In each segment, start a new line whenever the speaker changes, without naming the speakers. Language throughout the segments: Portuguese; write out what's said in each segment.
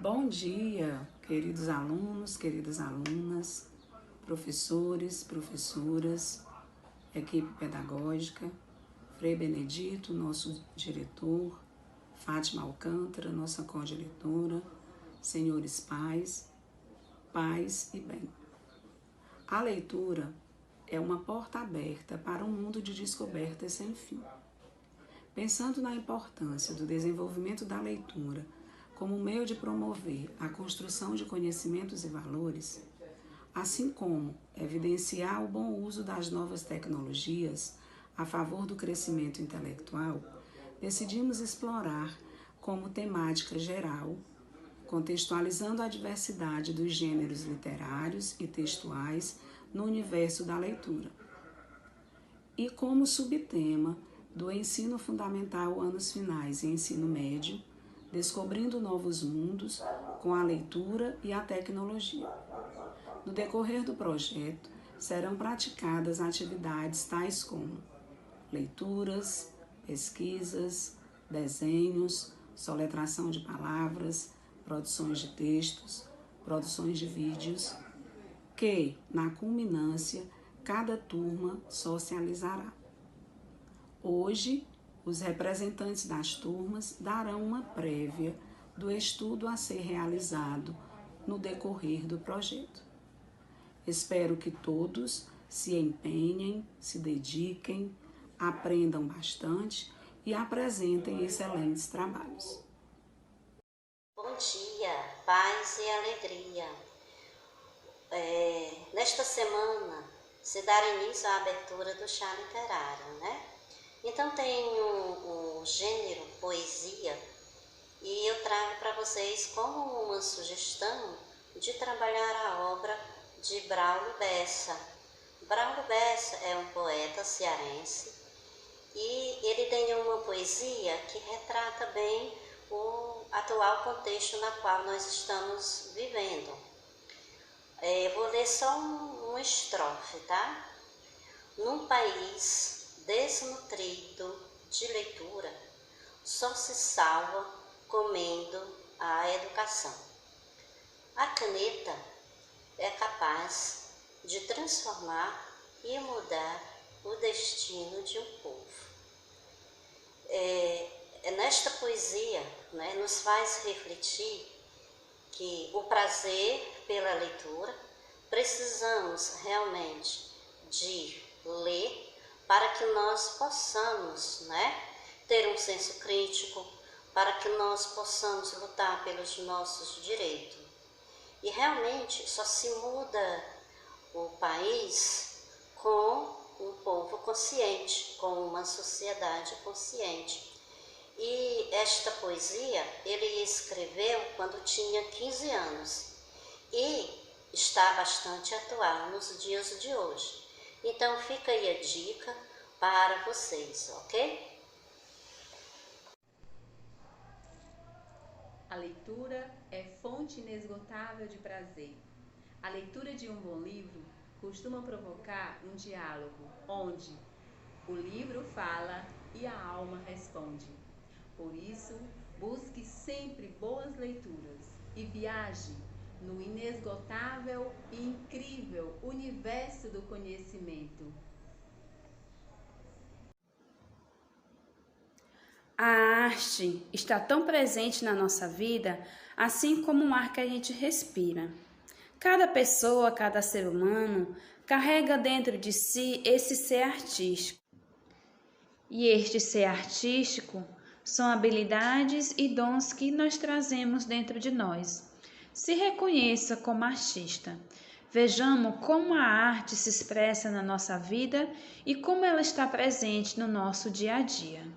Bom dia, queridos alunos, queridas alunas, professores, professoras, equipe pedagógica, Frei Benedito, nosso diretor, Fátima Alcântara, nossa co-diretora, senhores pais, paz e bem. A leitura é uma porta aberta para um mundo de descobertas sem fim. Pensando na importância do desenvolvimento da leitura como meio de promover a construção de conhecimentos e valores, assim como evidenciar o bom uso das novas tecnologias a favor do crescimento intelectual, decidimos explorar como temática geral, contextualizando a diversidade dos gêneros literários e textuais no universo da leitura. E como subtema do ensino fundamental anos finais e ensino médio, descobrindo novos mundos com a leitura e a tecnologia. No decorrer do projeto, serão praticadas atividades tais como leituras, pesquisas, desenhos, soletração de palavras, produções de textos, produções de vídeos, que, na culminância, cada turma socializará. Hoje, os representantes das turmas darão uma prévia do estudo a ser realizado no decorrer do projeto. Espero que todos se empenhem, se dediquem, aprendam bastante e apresentem excelentes trabalhos.
Bom dia, paz e alegria. Nesta semana se dará início à abertura do chá literário, né? Então tem o gênero poesia e eu trago para vocês como uma sugestão de trabalhar a obra de Braulio Bessa. Braulio Bessa é um poeta cearense e ele tem uma poesia que retrata bem o atual contexto na qual nós estamos vivendo. Vou ler só uma estrofe, tá? Num país desnutrido de leitura, só se salva comendo a educação. A caneta é capaz de transformar e mudar o destino de um povo. Nesta poesia, né, nos faz refletir que o prazer pela leitura, precisamos realmente de ler para que nós possamos, né, ter um senso crítico, para que nós possamos lutar pelos nossos direitos. E realmente só se muda o país com um povo consciente, com uma sociedade consciente. E esta poesia ele escreveu quando tinha 15 anos e está bastante atual nos dias de hoje. Então fica aí a dica para vocês, ok?
A leitura é fonte inesgotável de prazer. A leitura de um bom livro costuma provocar um diálogo onde o livro fala e a alma responde. Por isso, busque sempre boas leituras e viaje no inesgotável e incrível universo do conhecimento.
A arte está tão presente na nossa vida, assim como o ar que a gente respira. Cada pessoa, cada ser humano, carrega dentro de si esse ser artístico. E este ser artístico são habilidades e dons que nós trazemos dentro de nós. Se reconheça como artista. Vejamos como a arte se expressa na nossa vida e como ela está presente no nosso dia a dia.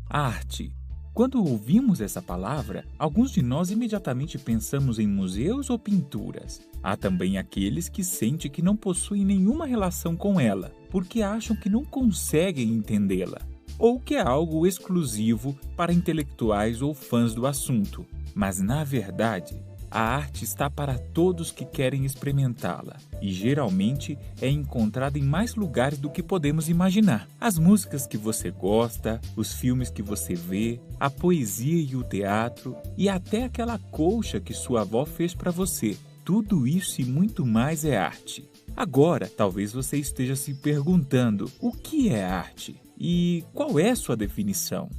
Arte. Quando ouvimos essa palavra, alguns de nós imediatamente pensamos em museus ou pinturas. Há também aqueles que sentem que não possuem nenhuma relação com ela, porque acham que não conseguem entendê-la, ou que é algo exclusivo para intelectuais ou fãs do assunto. Mas, na verdade, a arte está para todos que querem experimentá-la e geralmente é encontrada em mais lugares do que podemos imaginar. As músicas que você gosta, os filmes que você vê, a poesia e o teatro e até aquela colcha que sua avó fez para você. Tudo isso e muito mais é arte. Agora, talvez você esteja se perguntando: o que é arte? E qual é sua definição?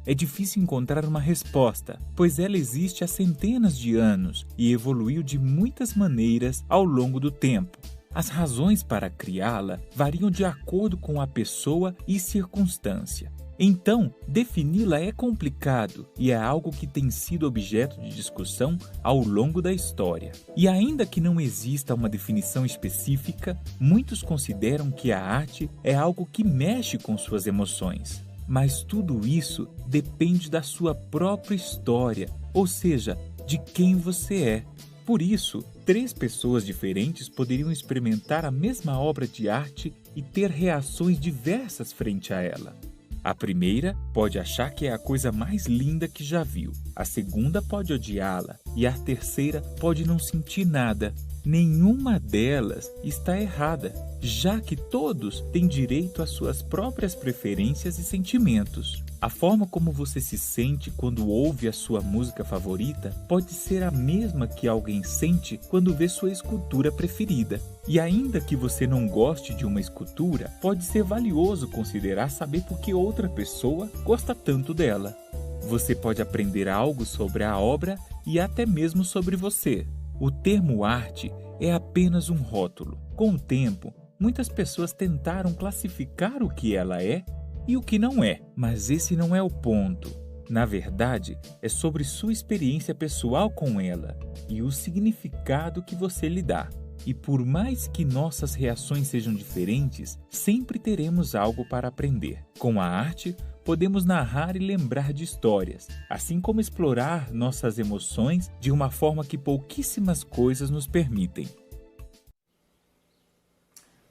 É difícil encontrar uma resposta, pois ela existe há centenas de anos e evoluiu de muitas maneiras ao longo do tempo. As razões para criá-la variam de acordo com a pessoa e circunstância. Então, defini-la é complicado e é algo que tem sido objeto de discussão ao longo da história. E ainda que não exista uma definição específica, muitos consideram que a arte é algo que mexe com suas emoções. Mas tudo isso depende da sua própria história, ou seja, de quem você é. Por isso, 3 pessoas diferentes poderiam experimentar a mesma obra de arte e ter reações diversas frente a ela. A primeira pode achar que é a coisa mais linda que já viu. A segunda pode odiá-la e a terceira pode não sentir nada. Nenhuma delas está errada, já que todos têm direito às suas próprias preferências e sentimentos. A forma como você se sente quando ouve a sua música favorita pode ser a mesma que alguém sente quando vê sua escultura preferida. E ainda que você não goste de uma escultura, pode ser valioso considerar saber por que outra pessoa gosta tanto dela. Você pode aprender algo sobre a obra e até mesmo sobre você. O termo arte é apenas um rótulo. Com o tempo, muitas pessoas tentaram classificar o que ela é e o que não é, mas esse não é o ponto. Na verdade, é sobre sua experiência pessoal com ela e o significado que você lhe dá. E por mais que nossas reações sejam diferentes, sempre teremos algo para aprender. Com a arte, podemos narrar e lembrar de histórias, assim como explorar nossas emoções de uma forma que pouquíssimas coisas nos permitem.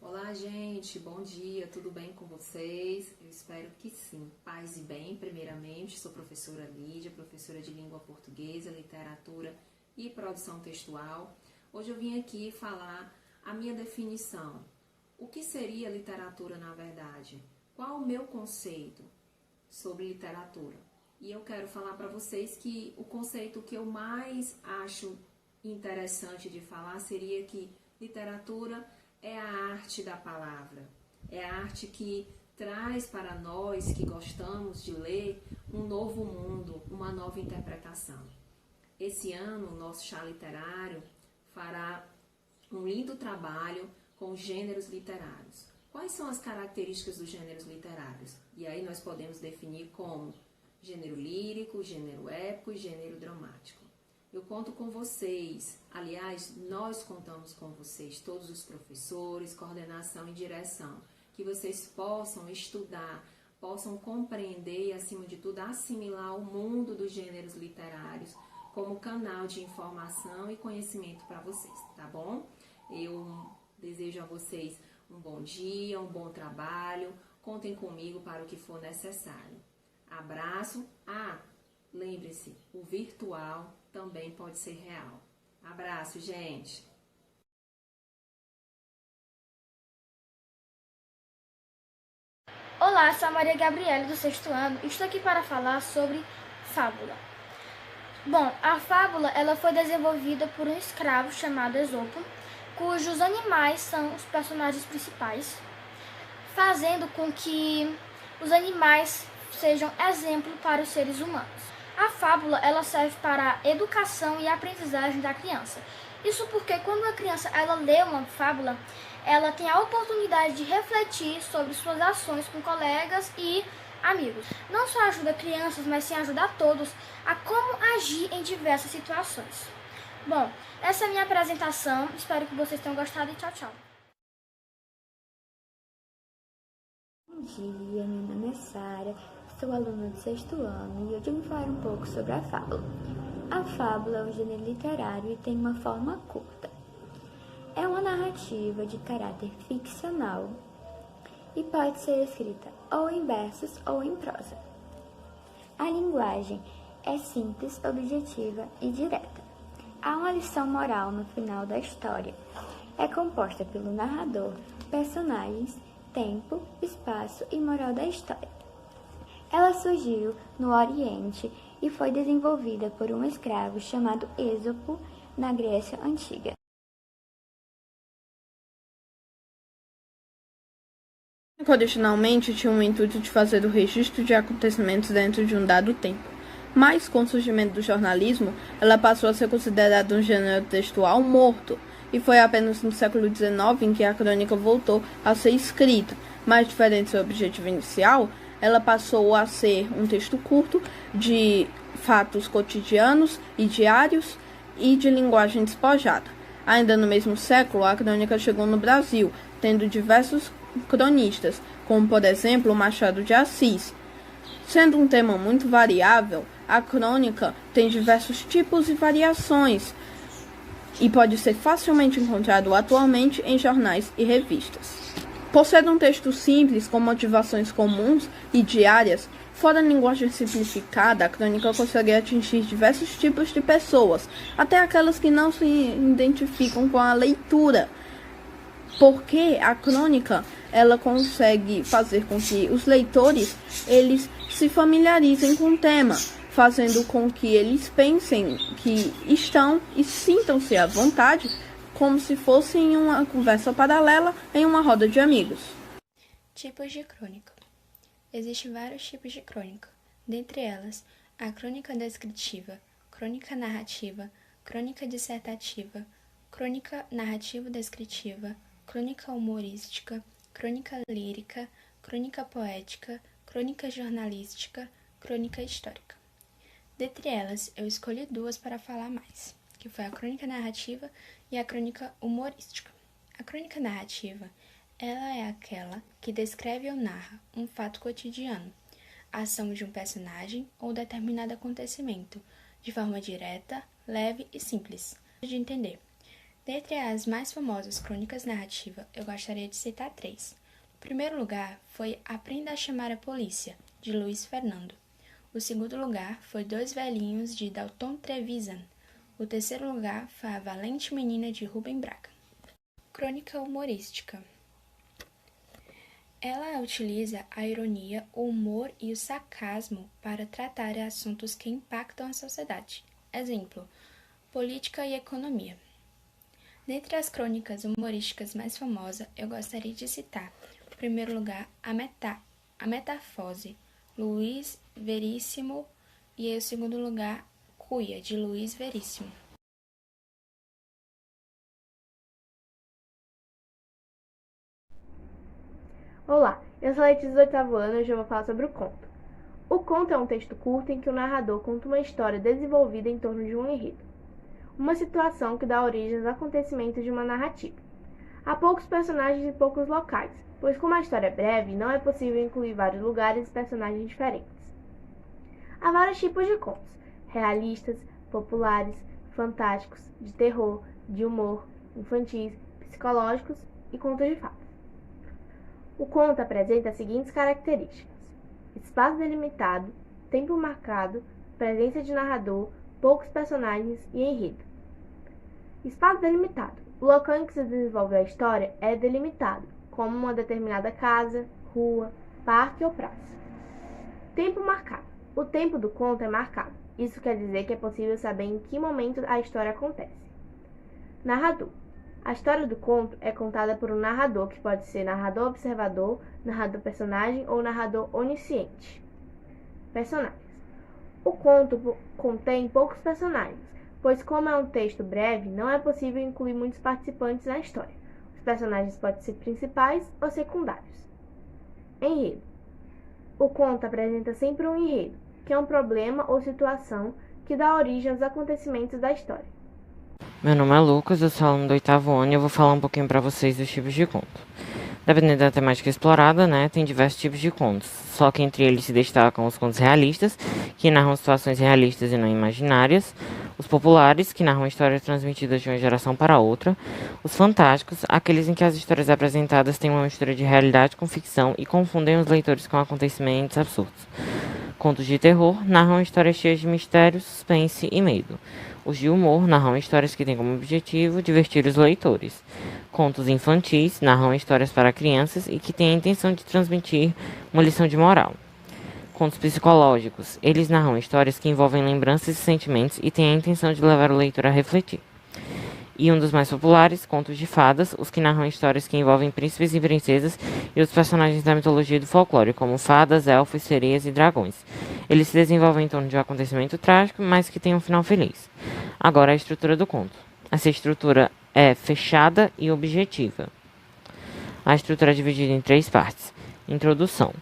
Olá, gente, bom dia, tudo bem com vocês? Eu espero que sim. Paz e bem, primeiramente, sou professora Lídia, professora de língua portuguesa, literatura e produção textual. Hoje eu vim aqui falar a minha definição. O que seria literatura na verdade? Qual o meu conceito sobre literatura? E eu quero falar para vocês que o conceito que eu mais acho interessante de falar seria que literatura é a arte da palavra. É a arte que traz para nós que gostamos de ler um novo mundo, uma nova interpretação. Esse ano, o nosso chá literário fará um lindo trabalho com gêneros literários. Quais são as características dos gêneros literários? E aí nós podemos definir como gênero lírico, gênero épico e gênero dramático. Eu conto com vocês, aliás, nós contamos com vocês, todos os professores, coordenação e direção, que vocês possam estudar, possam compreender e, acima de tudo, assimilar o mundo dos gêneros literários como canal de informação e conhecimento para vocês, tá bom? Eu desejo a vocês um bom dia, um bom trabalho, contem comigo para o que for necessário. Abraço. Lembre-se, o virtual também pode ser real. Abraço, gente!
Olá, sou a Maria Gabriela do 6º ano e estou aqui para falar sobre fábula. Bom, a fábula ela foi desenvolvida por um escravo chamado Esopo, cujos animais são os personagens principais, fazendo com que os animais sejam exemplo para os seres humanos. A fábula ela serve para a educação e a aprendizagem da criança. Isso porque quando a criança ela lê uma fábula, ela tem a oportunidade de refletir sobre suas ações com colegas e amigos. Não só ajuda crianças, mas sim ajuda a todos a como agir em diversas situações. Bom, essa é a minha apresentação. Espero que vocês tenham gostado e tchau, tchau.
Bom dia, meu nome é Sara, sou aluna do 6º ano e hoje eu vou falar um pouco sobre a fábula. A fábula é um gênero literário e tem uma forma curta. É uma narrativa de caráter ficcional e pode ser escrita ou em versos ou em prosa. A linguagem é simples, objetiva e direta. Há uma lição moral no final da história. É composta pelo narrador, personagens, tempo, espaço e moral da história. Ela surgiu no Oriente e foi desenvolvida por um escravo chamado Ésopo na Grécia Antiga.
Originalmente tinha o intuito de fazer o registro de acontecimentos dentro de um dado tempo, mas com o surgimento do jornalismo, ela passou a ser considerada um gênero textual morto, e foi apenas no século XIX em que a crônica voltou a ser escrita. Mais diferente do seu objetivo inicial, ela passou a ser um texto curto de fatos cotidianos e diários e de linguagem despojada. Ainda no mesmo século, a crônica chegou no Brasil, tendo diversos cronistas, como por exemplo Machado de Assis. Sendo um tema muito variável, a crônica tem diversos tipos e variações e pode ser facilmente encontrado atualmente em jornais e revistas. Por ser um texto simples, com motivações comuns e diárias, fora a linguagem simplificada, a crônica consegue atingir diversos tipos de pessoas, até aquelas que não se identificam com a leitura, porque a crônica ela consegue fazer com que os leitores eles se familiarizem com o tema, fazendo com que eles pensem que estão e sintam-se à vontade, como se fosse em uma conversa paralela em uma roda de amigos.
Tipos de crônica. Existem vários tipos de crônica, dentre elas a crônica descritiva, crônica narrativa, crônica dissertativa, crônica narrativo-descritiva, crônica humorística, crônica lírica, crônica poética, crônica jornalística, crônica histórica. Dentre elas, eu escolhi duas para falar mais, que foi a crônica narrativa e a crônica humorística. A crônica narrativa, ela é aquela que descreve ou narra um fato cotidiano, a ação de um personagem ou determinado acontecimento, de forma direta, leve e simples de entender. Dentre as mais famosas crônicas narrativas, eu gostaria de citar 3. O primeiro lugar foi Aprenda a Chamar a Polícia, de Luiz Fernando. O segundo lugar foi Dois Velhinhos, de Dalton Trevisan. O terceiro lugar foi A Valente Menina, de Rubem Braga. Crônica humorística. Ela utiliza a ironia, o humor e o sarcasmo para tratar assuntos que impactam a sociedade. Exemplo, política e economia. Dentre as crônicas humorísticas mais famosas, eu gostaria de citar, em primeiro lugar, a Metamorfose, Luiz Veríssimo, e em segundo lugar, Cuia, de Luiz Veríssimo.
Olá, eu sou a Letícia do 8º ano e hoje eu vou falar sobre o conto. O conto é um texto curto em que o narrador conta uma história desenvolvida em torno de um enredo, uma situação que dá origem aos acontecimentos de uma narrativa. Há poucos personagens e poucos locais, pois como a história é breve, não é possível incluir vários lugares e personagens diferentes. Há vários tipos de contos, realistas, populares, fantásticos, de terror, de humor, infantis, psicológicos e contos de fadas. O conto apresenta as seguintes características: espaço delimitado, tempo marcado, presença de narrador, poucos personagens e enredo. Espaço delimitado. O local em que se desenvolve a história é delimitado, como uma determinada casa, rua, parque ou praça. Tempo marcado. O tempo do conto é marcado. Isso quer dizer que é possível saber em que momento a história acontece. Narrador. A história do conto é contada por um narrador, que pode ser narrador observador, narrador personagem ou narrador onisciente. Personagens. O conto contém poucos personagens, pois como é um texto breve, não é possível incluir muitos participantes na história. Os personagens podem ser principais ou secundários. Enredo. O conto apresenta sempre um enredo, que é um problema ou situação que dá origem aos acontecimentos da história.
Meu nome é Lucas, eu sou aluno do 8º ano e eu vou falar um pouquinho para vocês dos tipos de conto. Dependendo da temática explorada, tem diversos tipos de contos, só que entre eles se destacam os contos realistas, que narram situações realistas e não imaginárias, os populares, que narram histórias transmitidas de uma geração para outra, os fantásticos, aqueles em que as histórias apresentadas têm uma mistura de realidade com ficção e confundem os leitores com acontecimentos absurdos. Contos de terror narram histórias cheias de mistério, suspense e medo. Os de humor narram histórias que têm como objetivo divertir os leitores. Contos infantis narram histórias para crianças e que têm a intenção de transmitir uma lição de moral. Contos psicológicos. Eles narram histórias que envolvem lembranças e sentimentos e têm a intenção de levar o leitor a refletir. E um dos mais populares, contos de fadas, os que narram histórias que envolvem príncipes e princesas e os personagens da mitologia e do folclore, como fadas, elfos, sereias e dragões. Eles se desenvolvem em torno de um acontecimento trágico, mas que tem um final feliz. Agora, a estrutura do conto. Essa estrutura é fechada e objetiva. A estrutura é dividida em 3 partes. Introdução.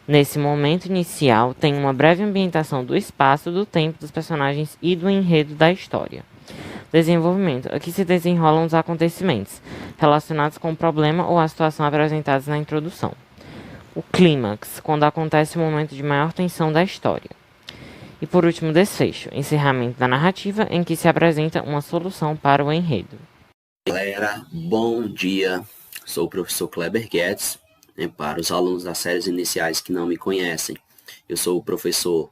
Nesse momento inicial, tem uma breve ambientação do espaço, do tempo, dos personagens e do enredo da história. Desenvolvimento. Aqui se desenrolam os acontecimentos relacionados com o problema ou a situação apresentados na introdução. O clímax, quando acontece o momento de maior tensão da história. E por último, desfecho, encerramento da narrativa em que se apresenta uma solução para o enredo.
Galera, bom dia. Sou o professor Kleber Guedes. Para os alunos das séries iniciais que não me conhecem, eu sou o professor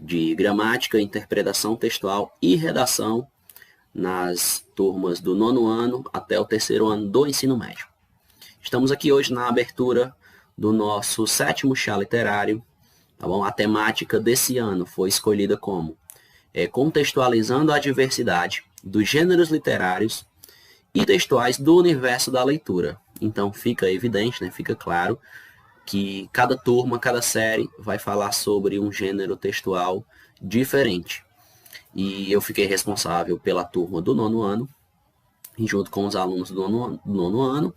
de gramática, interpretação textual e redação nas turmas do 9º ano até o 3º ano do ensino médio. Estamos aqui hoje na abertura do nosso 7º chá literário. Tá bom? A temática desse ano foi escolhida como contextualizando a diversidade dos gêneros literários e textuais do universo da leitura. Então fica evidente, fica claro que cada turma, cada série vai falar sobre um gênero textual diferente. E eu fiquei responsável pela turma do 9º ano, e junto com os alunos do 9º ano,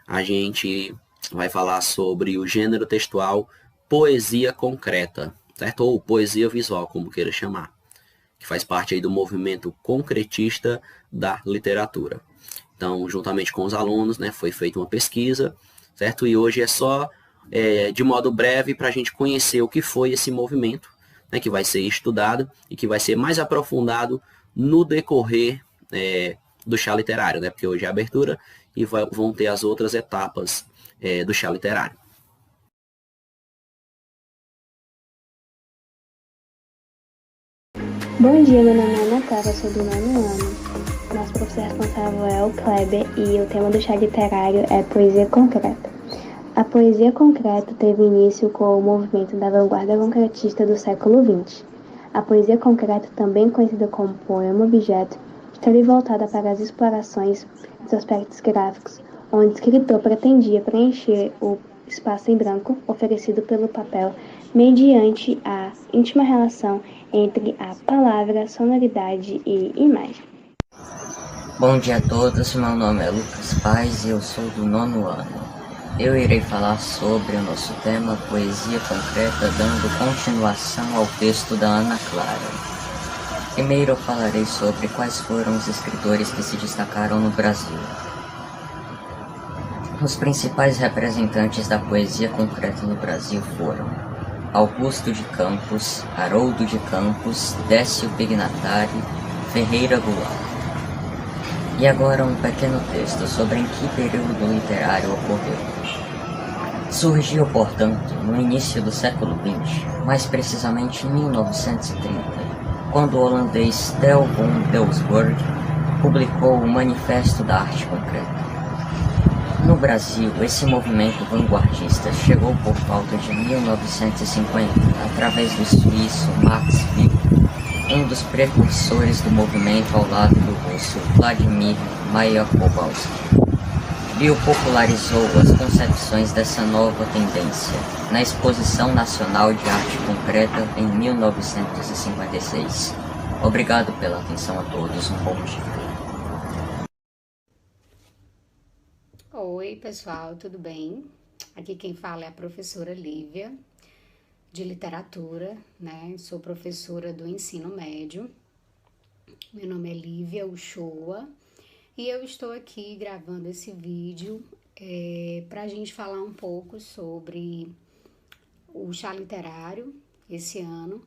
a gente vai falar sobre o gênero textual poesia concreta, certo? Ou poesia visual, como queira chamar, que faz parte aí do movimento concretista da literatura. Então, juntamente com os alunos, foi feita uma pesquisa, certo? E hoje é só, de modo breve, para a gente conhecer o que foi esse movimento, que vai ser estudado e que vai ser mais aprofundado no decorrer do chá literário, porque hoje é a abertura e vão ter as outras etapas do chá literário.
Bom dia, meu nome é Natália, sou do 9º ano. Nosso professor responsável é o Kleber e o tema do chá literário é poesia concreta. A poesia concreta teve início com o movimento da vanguarda concretista do século XX. A poesia concreta, também conhecida como poema-objeto, esteve voltada para as explorações dos aspectos gráficos, onde o escritor pretendia preencher o espaço em branco oferecido pelo papel mediante a íntima relação entre a palavra, sonoridade e imagem.
Bom dia a todos, meu nome é Lucas Paz e eu sou do 9º ano. Eu irei falar sobre o nosso tema Poesia Concreta, dando continuação ao texto da Ana Clara. Primeiro eu falarei sobre quais foram os escritores que se destacaram no Brasil. Os principais representantes da poesia concreta no Brasil foram Augusto de Campos, Haroldo de Campos, Décio Pignatari, Ferreira Goulart. E agora um pequeno texto sobre em que período literário ocorreu. Surgiu, portanto, no início do século XX, mais precisamente em 1930, quando o holandês Theo van Doesburg publicou o Manifesto da Arte Concreta. No Brasil, esse movimento vanguardista chegou por volta de 1950, através do suíço Max Weber, um dos precursores do movimento ao lado do russo Vladimir Mayakovsky. Bill popularizou as concepções dessa nova tendência na Exposição Nacional de Arte Concreta em 1956. Obrigado pela atenção a todos, um bom dia.
Oi pessoal, tudo bem? Aqui quem fala é a professora Lívia, de literatura, Sou professora do ensino médio. Meu nome é Lívia Uchoa. E eu estou aqui gravando esse vídeo para a gente falar um pouco sobre o chá literário esse ano.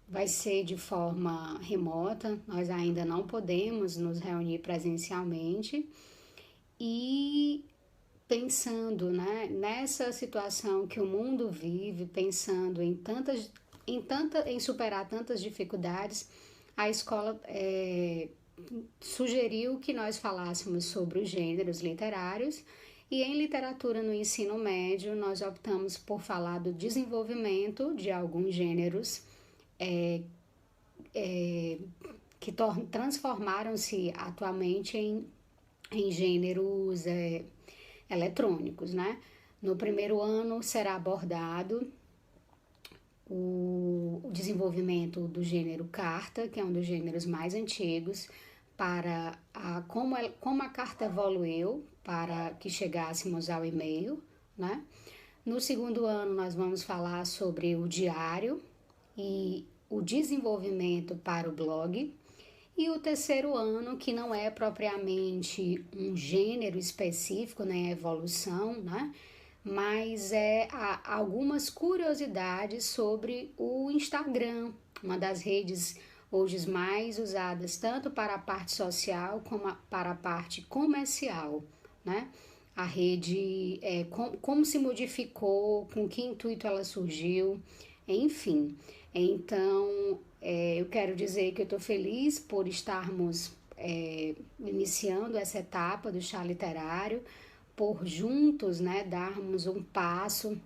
Vai ser de forma remota, nós ainda não podemos nos reunir presencialmente. E pensando, né, nessa situação que o mundo vive, pensando em superar tantas dificuldades, a escola sugeriu que nós falássemos sobre os gêneros literários, e em literatura no ensino médio nós optamos por falar do desenvolvimento de alguns gêneros que transformaram-se atualmente em gêneros eletrônicos, né? No primeiro ano será abordado o desenvolvimento do gênero carta, que é um dos gêneros mais antigos, para como a carta evoluiu para que chegássemos ao e-mail, né? No segundo ano nós vamos falar sobre o diário e o desenvolvimento para o blog. E o terceiro ano, que não é propriamente um gênero específico, nem a evolução, né? Mas algumas curiosidades sobre o Instagram, uma das redes hoje mais usadas tanto para a parte social como para a parte comercial, né? A rede, como se modificou, com que intuito ela surgiu, enfim. Então, eu quero dizer que eu estou feliz por estarmos iniciando essa etapa do chá literário, por juntos, né, darmos um passo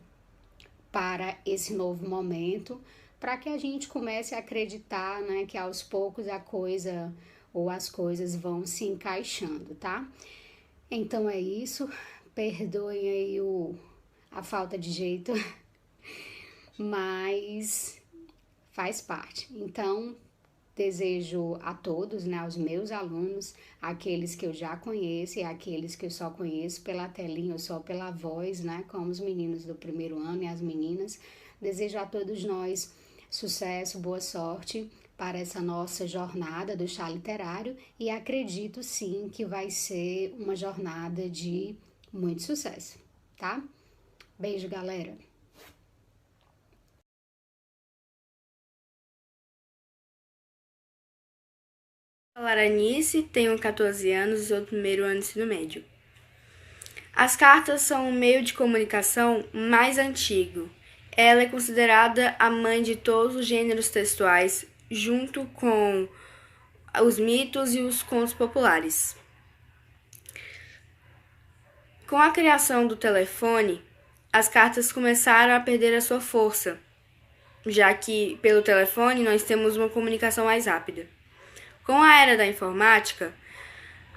para esse novo momento, para que a gente comece a acreditar, né, que aos poucos a coisa ou as coisas vão se encaixando, tá? Então é isso, perdoem aí a falta de jeito, mas faz parte. Então, desejo a todos, né, aos meus alunos, aqueles que eu já conheço e aqueles que eu só conheço pela telinha ou só pela voz, né, como os meninos do primeiro ano e as meninas, desejo a todos nós sucesso, boa sorte para essa nossa jornada do chá literário e acredito sim que vai ser uma jornada de muito sucesso, tá? Beijo, galera!
Sou Laranice, tenho 14 anos e sou do primeiro ano do ensino médio. As cartas são o meio de comunicação mais antigo. Ela é considerada a mãe de todos os gêneros textuais, junto com os mitos e os contos populares. Com a criação do telefone, as cartas começaram a perder a sua força, já que pelo telefone nós temos uma comunicação mais rápida. Com a era da informática,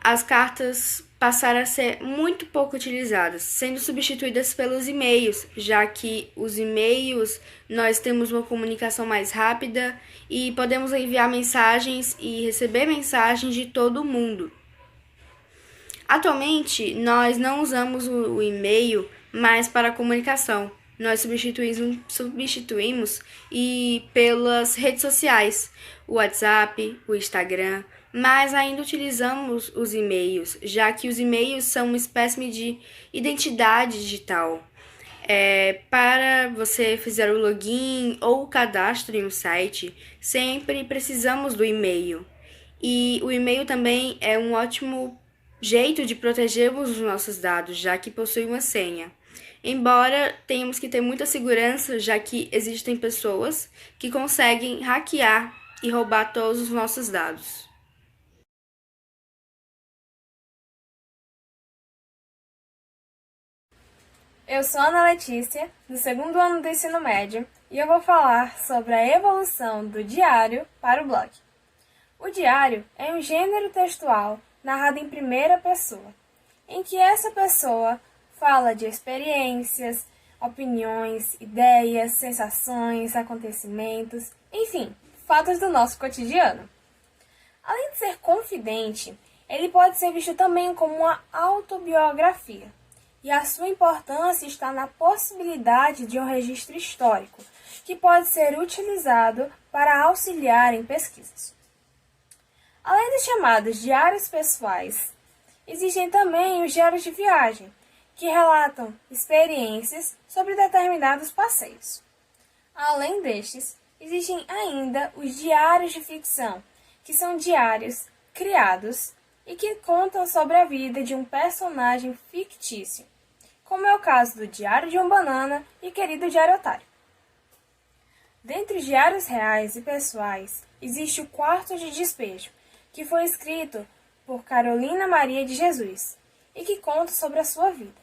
as cartas passaram a ser muito pouco utilizadas, sendo substituídas pelos e-mails, já que os e-mails nós temos uma comunicação mais rápida e podemos enviar mensagens e receber mensagens de todo mundo. Atualmente, nós não usamos o e-mail mais para a comunicação. Nós substituímos pelas redes sociais, o WhatsApp, o Instagram, mas ainda utilizamos os e-mails, já que os e-mails são uma espécie de identidade digital. Para você fazer o login ou o cadastro em um site, sempre precisamos do e-mail. E o e-mail também é um ótimo jeito de protegermos os nossos dados, já que possui uma senha. Embora tenhamos que ter muita segurança, já que existem pessoas que conseguem hackear e roubar todos os nossos dados.
Eu sou Ana Letícia, do segundo ano do ensino médio, e eu vou falar sobre a evolução do diário para o blog. O diário é um gênero textual narrado em primeira pessoa, em que essa pessoa fala de experiências, opiniões, ideias, sensações, acontecimentos, enfim, fatos do nosso cotidiano. Além de ser confidente, ele pode ser visto também como uma autobiografia, e a sua importância está na possibilidade de um registro histórico, que pode ser utilizado para auxiliar em pesquisas. Além dos chamados diários pessoais, existem também os diários de viagem, que relatam experiências sobre determinados passeios. Além destes, existem ainda os diários de ficção, que são diários criados e que contam sobre a vida de um personagem fictício. como é o caso do Diário de um Banana e Querido Diário Otário. Dentre os diários reais e pessoais, existe o Quarto de Despejo, que foi escrito por Carolina Maria de Jesus e que conta sobre a sua vida.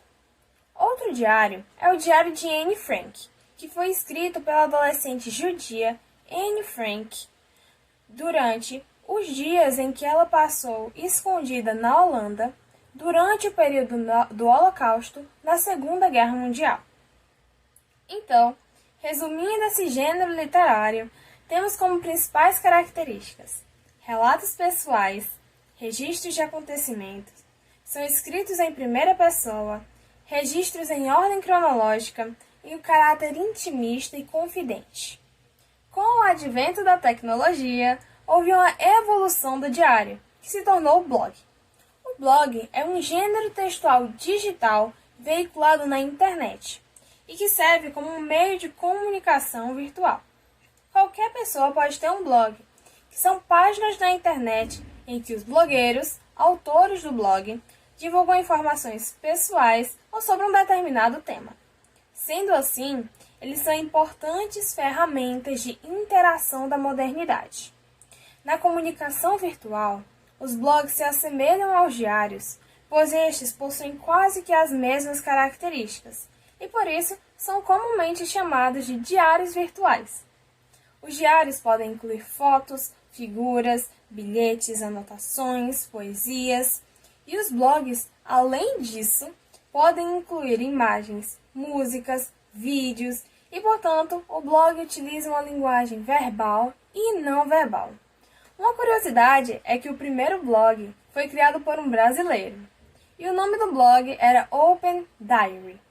Outro diário é o Diário de Anne Frank, que foi escrito pela adolescente judia Anne Frank durante os dias em que ela passou escondida na Holanda durante o período do Holocausto na Segunda Guerra Mundial. Então, resumindo esse gênero literário, temos como principais características relatos pessoais, registros de acontecimentos, são escritos em primeira pessoa, registros em ordem cronológica e o caráter intimista e confidente. Com o advento da tecnologia, houve uma evolução do diário, que se tornou o blog. O blog é um gênero textual digital veiculado na internet e que serve como um meio de comunicação virtual. Qualquer pessoa pode ter um blog, que são páginas na internet em que os blogueiros, autores do blog, divulgam informações pessoais ou sobre um determinado tema. Sendo assim, eles são importantes ferramentas de interação da modernidade. Na comunicação virtual, os blogs se assemelham aos diários, pois estes possuem quase que as mesmas características, e por isso são comumente chamados de diários virtuais. Os diários podem incluir fotos, figuras, bilhetes, anotações, poesias, e os blogs, além disso, podem incluir imagens, músicas, vídeos e, portanto, o blog utiliza uma linguagem verbal e não verbal. Uma curiosidade é que o primeiro blog foi criado por um brasileiro e o nome do blog era Open Diary.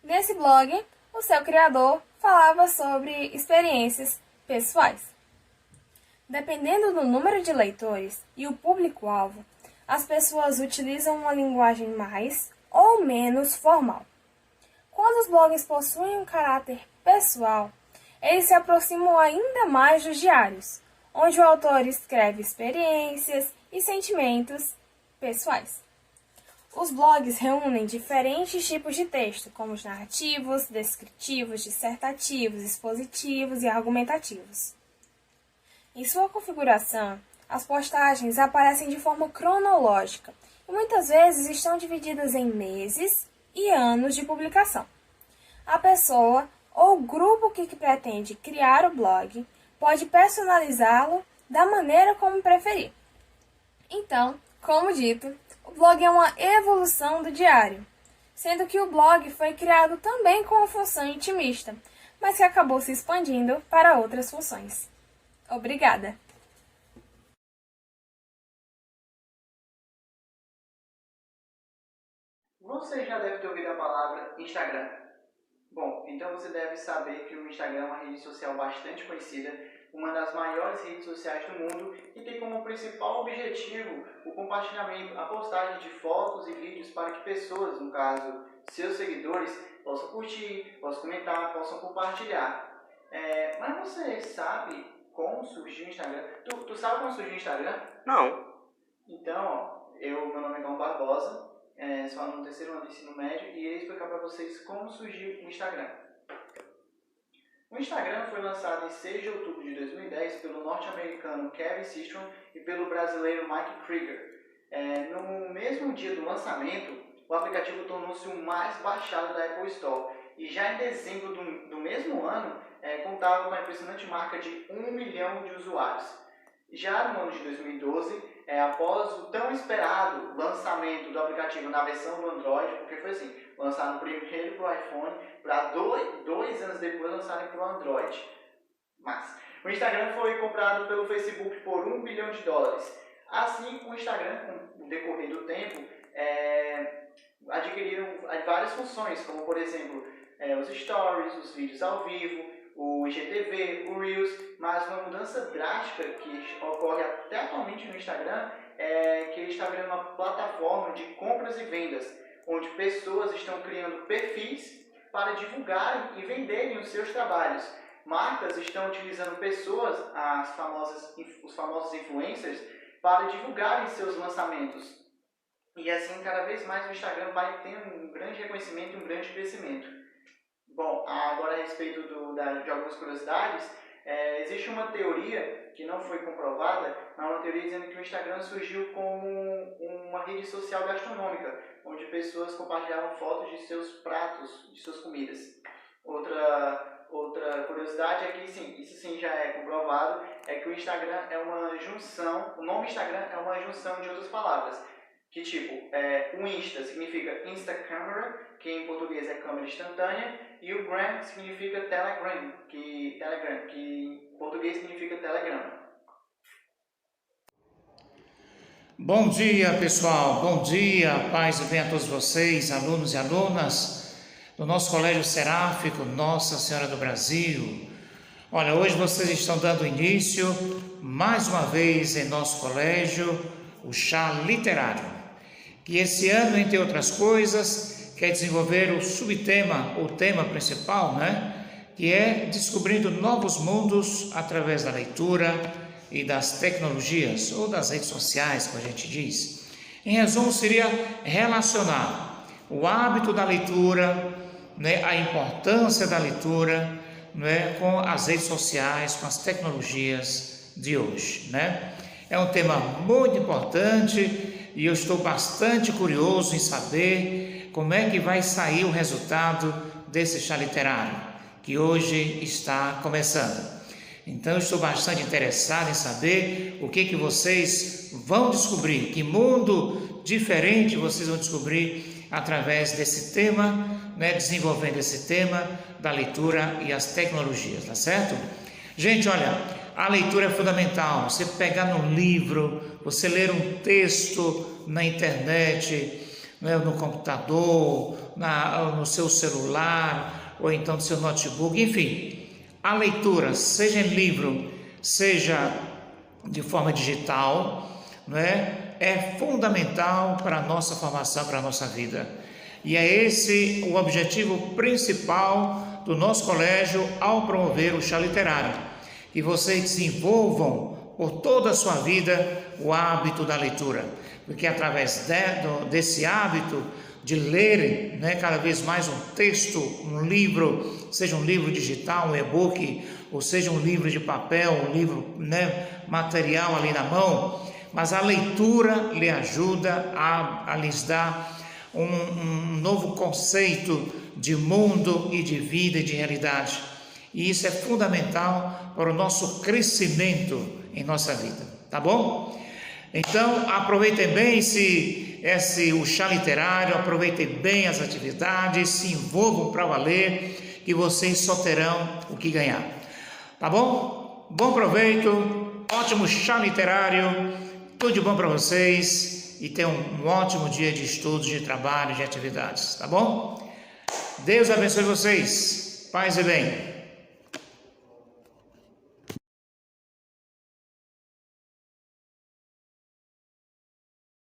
Nesse blog, o seu criador falava sobre experiências pessoais. Dependendo do número de leitores e o público-alvo, as pessoas utilizam uma linguagem mais ou menos formal. Quando os blogs possuem um caráter pessoal, eles se aproximam ainda mais dos diários, onde o autor escreve experiências e sentimentos pessoais. Os blogs reúnem diferentes tipos de texto, como os narrativos, descritivos, dissertativos, expositivos e argumentativos. Em sua configuração, as postagens aparecem de forma cronológica e muitas vezes estão divididas em meses e anos de publicação. A pessoa ou grupo que pretende criar o blog pode personalizá-lo da maneira como preferir. Então, como dito, o blog é uma evolução do diário, sendo que o blog foi criado também com uma função intimista, mas que acabou se expandindo para outras funções. Obrigada!
Você já deve ter ouvido a palavra Instagram. Bom, então você deve saber que o Instagram é uma rede social bastante conhecida, uma das maiores redes sociais do mundo e tem como principal objetivo o compartilhamento, a postagem de fotos e vídeos para que pessoas, no caso seus seguidores, possam curtir, possam comentar, possam compartilhar. Mas você sabe como surgiu o Instagram? Tu sabe como surgiu o Instagram?
Não.
Então, meu nome é Gão Barbosa, sou aluno do 3º ano do ensino médio e irei explicar para vocês como surgiu o Instagram. O Instagram foi lançado em 6 de outubro de 2010 pelo norte-americano Kevin Systrom e pelo brasileiro Mike Krieger. No mesmo dia do lançamento, o aplicativo tornou-se o mais baixado da Apple Store e já em dezembro do mesmo ano contava com a impressionante marca de 1 milhão de usuários. Já no ano de 2012, após o tão esperado lançamento do aplicativo na versão do Android, porque foi assim, lançaram primeiro para o iPhone, para dois anos depois lançarem para o Android. Mas o Instagram foi comprado pelo Facebook por $1 bilhão. Assim, o Instagram, com o decorrer do tempo, adquiriram várias funções, como por exemplo, os stories, os vídeos ao vivo, o IGTV, o Reels, mas uma mudança drástica que ocorre até atualmente no Instagram é que ele está virando uma plataforma de compras e vendas, onde pessoas estão criando perfis para divulgarem e venderem os seus trabalhos. Marcas estão utilizando pessoas, os famosos influencers, para divulgarem seus lançamentos. E assim, cada vez mais o Instagram vai ter um grande reconhecimento e um grande crescimento. Bom, agora a respeito de algumas curiosidades, existe uma teoria que não foi comprovada, mas uma teoria dizendo que o Instagram surgiu como uma rede social gastronômica, onde pessoas compartilhavam fotos de seus pratos, de suas comidas. Outra curiosidade é que, sim, isso sim já é comprovado, é que o Instagram é uma junção, o nome Instagram é uma junção de outras palavras, que tipo, o Insta significa Insta Camera, que em português é câmera instantânea, e o Gram significa Telegram, que em português significa telegrama.
Bom dia, pessoal. Bom dia, paz e bem a todos vocês, alunos e alunas do nosso Colégio Seráfico Nossa Senhora do Brasil. Olha, hoje vocês estão dando início, mais uma vez em nosso colégio, o Chá Literário, que esse ano, entre outras coisas, quer desenvolver o subtema, o tema principal, que é descobrindo novos mundos através da leitura e das tecnologias, ou das redes sociais, como a gente diz. Em resumo, seria relacionar o hábito da leitura, a importância da leitura, com as redes sociais, com as tecnologias de hoje. É um tema muito importante e eu estou bastante curioso em saber como é que vai sair o resultado desse chá literário, que hoje está começando. Então, eu estou bastante interessado em saber o que vocês vão descobrir, que mundo diferente vocês vão descobrir através desse tema, desenvolvendo esse tema da leitura e as tecnologias, tá certo? Gente, olha, a leitura é fundamental. Você pegar no livro, você ler um texto na internet, no computador, no seu celular, ou então no seu notebook, enfim. A leitura, seja em livro, seja de forma digital, é fundamental para a nossa formação, para a nossa vida. E é esse o objetivo principal do nosso colégio ao promover o chá literário. Que vocês desenvolvam por toda a sua vida o hábito da leitura. Porque através desse hábito de ler cada vez mais um texto, um livro, seja um livro digital, um e-book, ou seja um livro de papel, um livro material ali na mão, mas a leitura lhe ajuda a lhes dar um novo conceito de mundo e de vida e de realidade. E isso é fundamental para o nosso crescimento em nossa vida, tá bom? Então, aproveitem bem o chá literário, aproveitem bem as atividades, se envolvam para valer, que vocês só terão o que ganhar. Tá bom? Bom proveito, ótimo chá literário, tudo de bom para vocês e tenham um ótimo dia de estudos, de trabalho, de atividades, tá bom? Deus abençoe vocês, paz e bem.